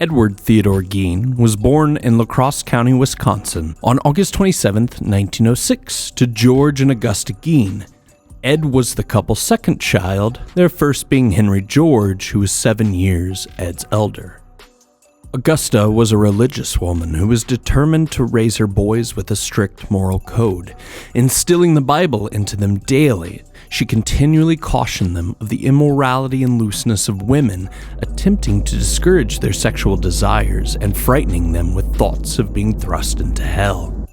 Edward Theodore Gein was born in La Crosse County, Wisconsin on August 27, 1906, to George and Augusta Gein. Ed was the couple's second child, their first being Henry George, who was 7 years Ed's elder. Augusta was a religious woman who was determined to raise her boys with a strict moral code, instilling the Bible into them daily. She continually cautioned them of the immorality and looseness of women, attempting to discourage their sexual desires and frightening them with thoughts of being thrust into hell.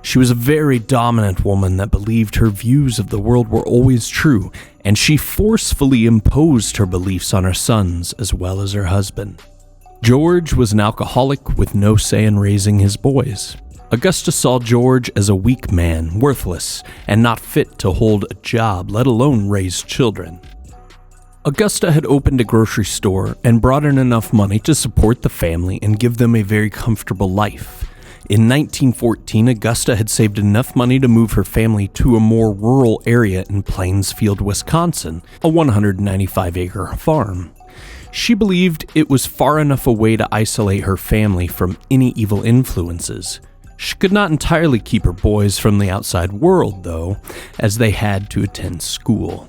She was a very dominant woman that believed her views of the world were always true, and she forcefully imposed her beliefs on her sons as well as her husband. George was an alcoholic with no say in raising his boys. Augusta saw George as a weak man, worthless, and not fit to hold a job, let alone raise children. Augusta had opened a grocery store and brought in enough money to support the family and give them a very comfortable life. In 1914, Augusta had saved enough money to move her family to a more rural area in Plainfield, Wisconsin, a 195-acre farm. She believed it was far enough away to isolate her family from any evil influences. She could not entirely keep her boys from the outside world, though, as they had to attend school.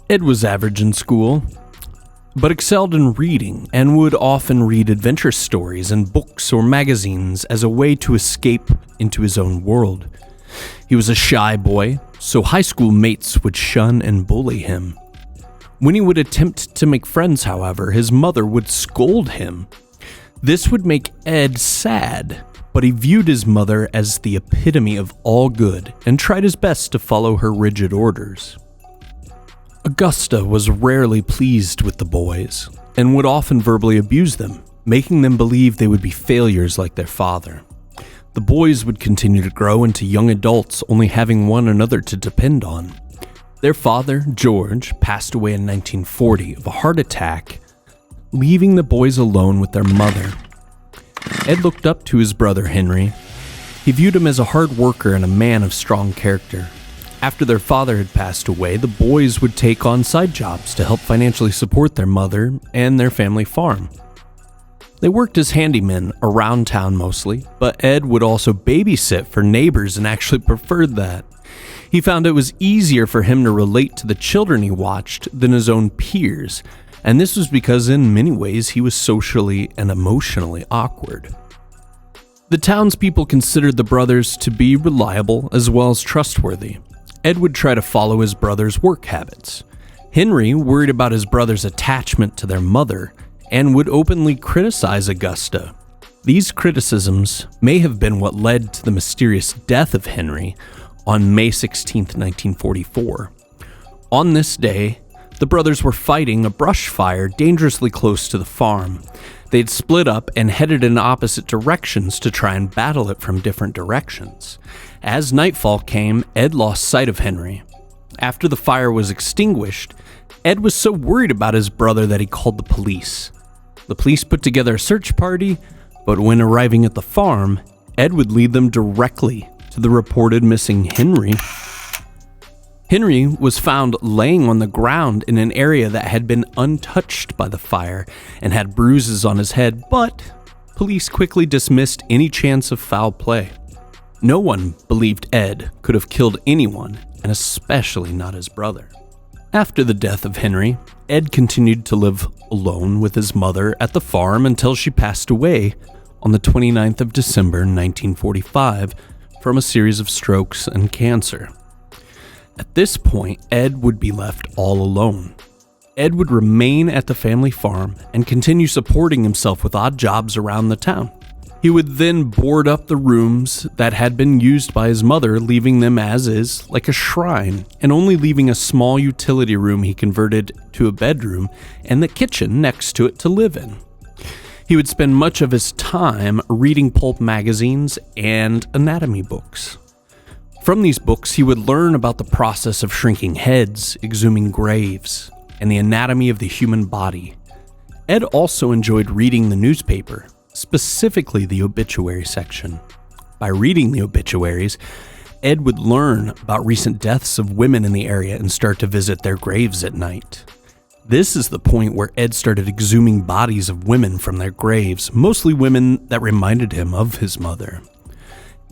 Ed was average in school, but excelled in reading and would often read adventure stories and books or magazines as a way to escape into his own world. He was a shy boy, so high school mates would shun and bully him. When he would attempt to make friends, however, his mother would scold him. This would make Ed sad, but he viewed his mother as the epitome of all good and tried his best to follow her rigid orders. Augusta was rarely pleased with the boys and would often verbally abuse them, making them believe they would be failures like their father. The boys would continue to grow into young adults, only having one another to depend on. Their father, George, passed away in 1940 of a heart attack, leaving the boys alone with their mother. Ed looked up to his brother Henry. He viewed him as a hard worker and a man of strong character. After their father had passed away, the boys would take on side jobs to help financially support their mother and their family farm. They worked as handymen around town mostly, but Ed would also babysit for neighbors and actually preferred that. He found it was easier for him to relate to the children he watched than his own peers, and this was because in many ways he was socially and emotionally awkward. The townspeople considered the brothers to be reliable as well as trustworthy. Ed would try to follow his brother's work habits. Henry worried about his brother's attachment to their mother and would openly criticize Augusta. These criticisms may have been what led to the mysterious death of Henry on May 16, 1944. On this day, the brothers were fighting a brush fire dangerously close to the farm. They'd split up and headed in opposite directions to try and battle it from different directions. As nightfall came, Ed lost sight of Henry. After the fire was extinguished, Ed was so worried about his brother that he called the police. The police put together a search party, but when arriving at the farm, Ed would lead them directly to the reported missing Henry. Henry was found laying on the ground in an area that had been untouched by the fire and had bruises on his head, but police quickly dismissed any chance of foul play. No one believed Ed could have killed anyone, and especially not his brother. After the death of Henry, Ed continued to live alone with his mother at the farm until she passed away on the 29th of December 1945 from a series of strokes and cancer. At this point, Ed would be left all alone. Ed would remain at the family farm and continue supporting himself with odd jobs around the town. He would then board up the rooms that had been used by his mother, leaving them as is, like a shrine, and only leaving a small utility room he converted to a bedroom and the kitchen next to it to live in. He would spend much of his time reading pulp magazines and anatomy books. From these books, he would learn about the process of shrinking heads, exhuming graves, and the anatomy of the human body. Ed also enjoyed reading the newspaper, specifically the obituary section. By reading the obituaries, Ed would learn about recent deaths of women in the area and start to visit their graves at night. This is the point where Ed started exhuming bodies of women from their graves, mostly women that reminded him of his mother.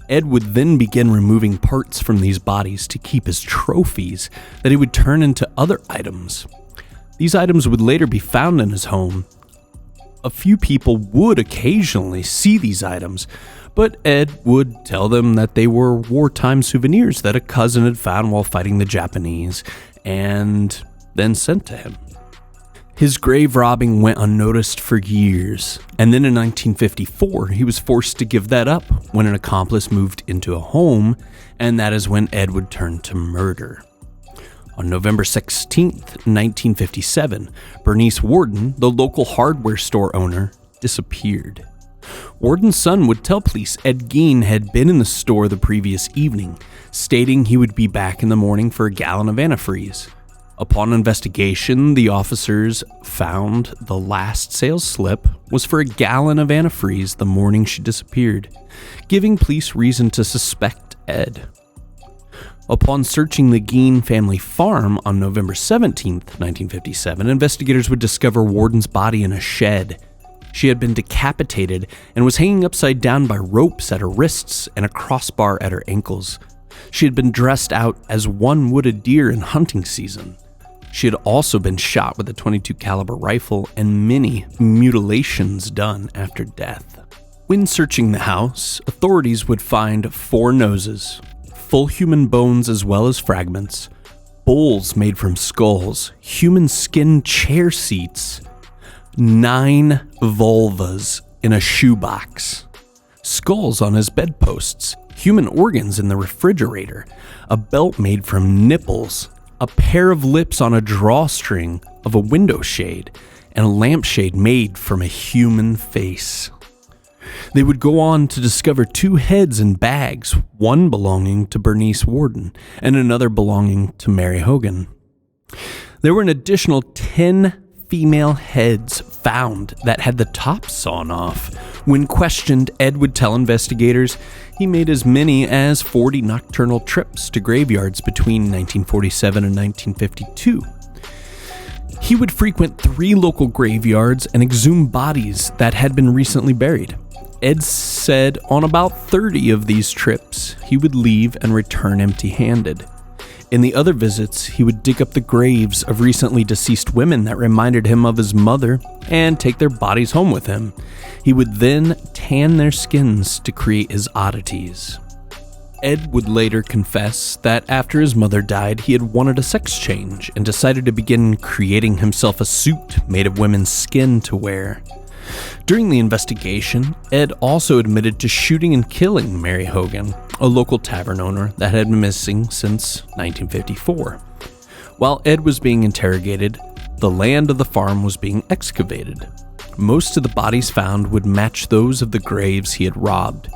Ed would then begin removing parts from these bodies to keep as trophies that he would turn into other items. These items would later be found in his home. A few people would occasionally see these items, but Ed would tell them that they were wartime souvenirs that a cousin had found while fighting the Japanese and then sent to him. His grave robbing went unnoticed for years, and then in 1954, he was forced to give that up when an accomplice moved into a home, and that is when Ed would turn to murder. On November 16, 1957, Bernice Warden, the local hardware store owner, disappeared. Warden's son would tell police Ed Gein had been in the store the previous evening, stating he would be back in the morning for a gallon of antifreeze. Upon investigation, the officers found the last sales slip was for a gallon of antifreeze the morning she disappeared, giving police reason to suspect Ed. Upon searching the Gein family farm on November 17, 1957, investigators would discover Warden's body in a shed. She had been decapitated and was hanging upside down by ropes at her wrists and a crossbar at her ankles. She had been dressed out as one would a deer in hunting season. She had also been shot with a .22 caliber rifle and many mutilations done after death. When searching the house, authorities would find 4 noses, full human bones as well as fragments, bowls made from skulls, human skin chair seats, 9 vulvas in a shoebox, skulls on his bedposts, human organs in the refrigerator, a belt made from nipples, a pair of lips on a drawstring of a window shade, and a lampshade made from a human face. They would go on to discover 2 heads in bags, one belonging to Bernice Warden and another belonging to Mary Hogan. There were an additional 10 female heads found that had the tops sawn off. When questioned, Ed would tell investigators he made as many as 40 nocturnal trips to graveyards between 1947 and 1952. He would frequent 3 local graveyards and exhume bodies that had been recently buried. Ed said on about 30 of these trips, he would leave and return empty-handed. In the other visits, he would dig up the graves of recently deceased women that reminded him of his mother and take their bodies home with him. He would then tan their skins to create his oddities. Ed would later confess that after his mother died, he had wanted a sex change and decided to begin creating himself a suit made of women's skin to wear. During the investigation, Ed also admitted to shooting and killing Mary Hogan, a local tavern owner that had been missing since 1954. While Ed was being interrogated, the land of the farm was being excavated. Most of the bodies found would match those of the graves he had robbed.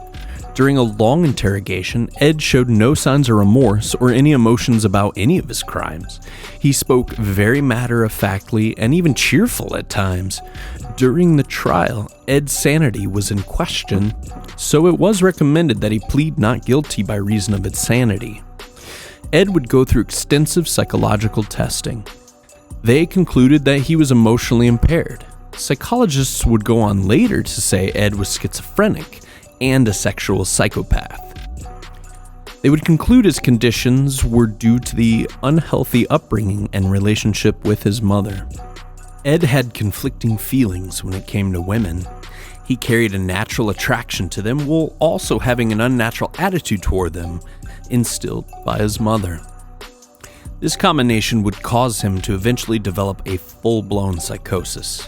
During a long interrogation, Ed showed no signs of remorse or any emotions about any of his crimes. He spoke very matter-of-factly and even cheerful at times. During the trial, Ed's sanity was in question, so it was recommended that he plead not guilty by reason of insanity. Ed would go through extensive psychological testing. They concluded that he was emotionally impaired. Psychologists would go on later to say Ed was schizophrenic and a sexual psychopath. They would conclude his conditions were due to the unhealthy upbringing and relationship with his mother. Ed had conflicting feelings when it came to women. He carried a natural attraction to them while also having an unnatural attitude toward them, instilled by his mother. This combination would cause him to eventually develop a full-blown psychosis.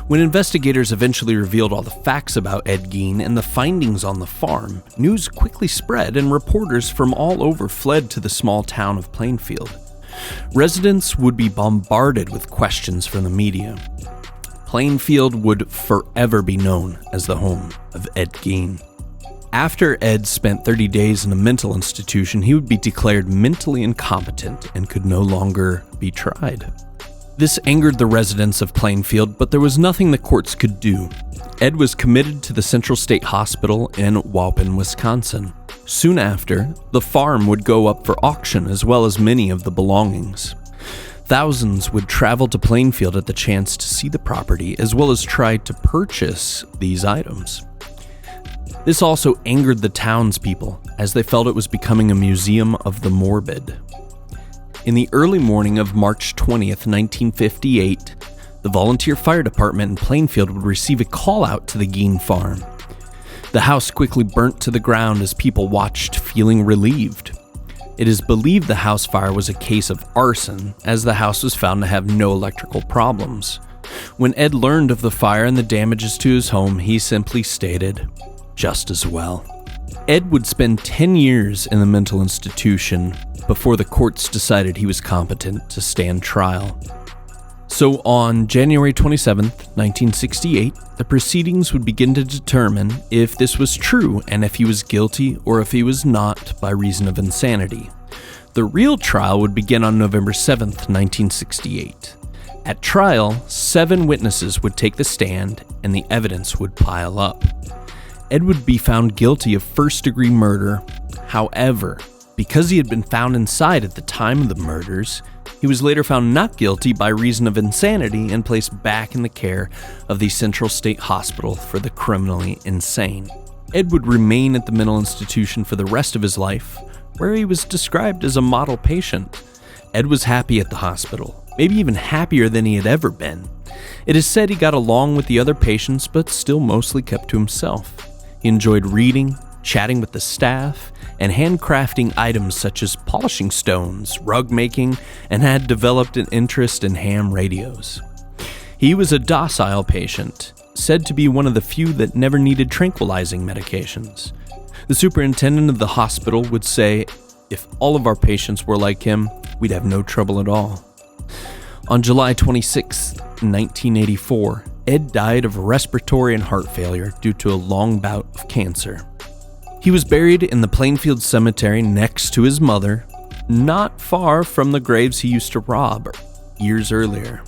When investigators eventually revealed all the facts about Ed Gein and the findings on the farm, news quickly spread and reporters from all over fled to the small town of Plainfield. Residents would be bombarded with questions from the media. Plainfield would forever be known as the home of Ed Gein. After Ed spent 30 days in a mental institution, he would be declared mentally incompetent and could no longer be tried. This angered the residents of Plainfield, but there was nothing the courts could do. Ed was committed to the Central State Hospital in Waupun, Wisconsin. Soon after, the farm would go up for auction as well as many of the belongings. Thousands would travel to Plainfield at the chance to see the property, as well as try to purchase these items. This also angered the townspeople, as they felt it was becoming a museum of the morbid. In the early morning of March 20th, 1958, the volunteer fire department in Plainfield would receive a call out to the Gein farm. The house quickly burnt to the ground as people watched, feeling relieved. It is believed the house fire was a case of arson, as the house was found to have no electrical problems. When Ed learned of the fire and the damages to his home, he simply stated, "Just as well." Ed would spend 10 years in the mental institution before the courts decided he was competent to stand trial. So on January 27th, 1968, the proceedings would begin to determine if this was true and if he was guilty or if he was not by reason of insanity. The real trial would begin on November 7th, 1968. At trial, 7 witnesses would take the stand and the evidence would pile up. Ed would be found guilty of first-degree murder. However, because he had been found inside at the time of the murders, he was later found not guilty by reason of insanity and placed back in the care of the Central State Hospital for the Criminally Insane. Ed would remain at the mental institution for the rest of his life, where he was described as a model patient. Ed was happy at the hospital, maybe even happier than he had ever been. It is said he got along with the other patients, but still mostly kept to himself. He enjoyed reading, chatting with the staff, and handcrafting items such as polishing stones, rug making, and had developed an interest in ham radios. He was a docile patient, said to be one of the few that never needed tranquilizing medications. The superintendent of the hospital would say, "If all of our patients were like him, we'd have no trouble at all." On July 26, 1984, Ed died of respiratory and heart failure due to a long bout of cancer. He was buried in the Plainfield Cemetery next to his mother, not far from the graves he used to rob years earlier.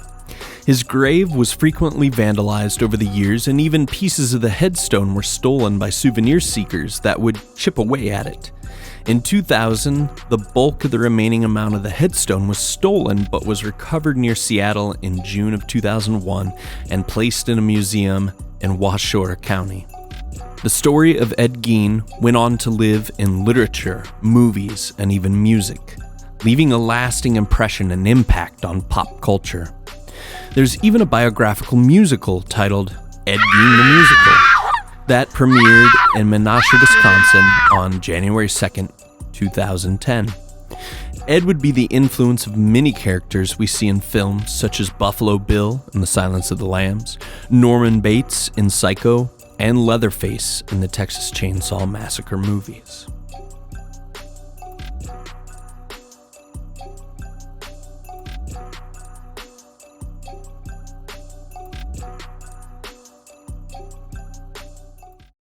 His grave was frequently vandalized over the years, and even pieces of the headstone were stolen by souvenir seekers that would chip away at it. In 2000, the bulk of the remaining amount of the headstone was stolen but was recovered near Seattle in June of 2001 and placed in a museum in Washoe County. The story of Ed Gein went on to live in literature, movies, and even music, leaving a lasting impression and impact on pop culture. There's even a biographical musical titled Ed Gein the Musical that premiered in Menasha, Wisconsin on January 2nd, 2010. Ed would be the influence of many characters we see in films such as Buffalo Bill in The Silence of the Lambs, Norman Bates in Psycho, and Leatherface in the Texas Chainsaw Massacre movies.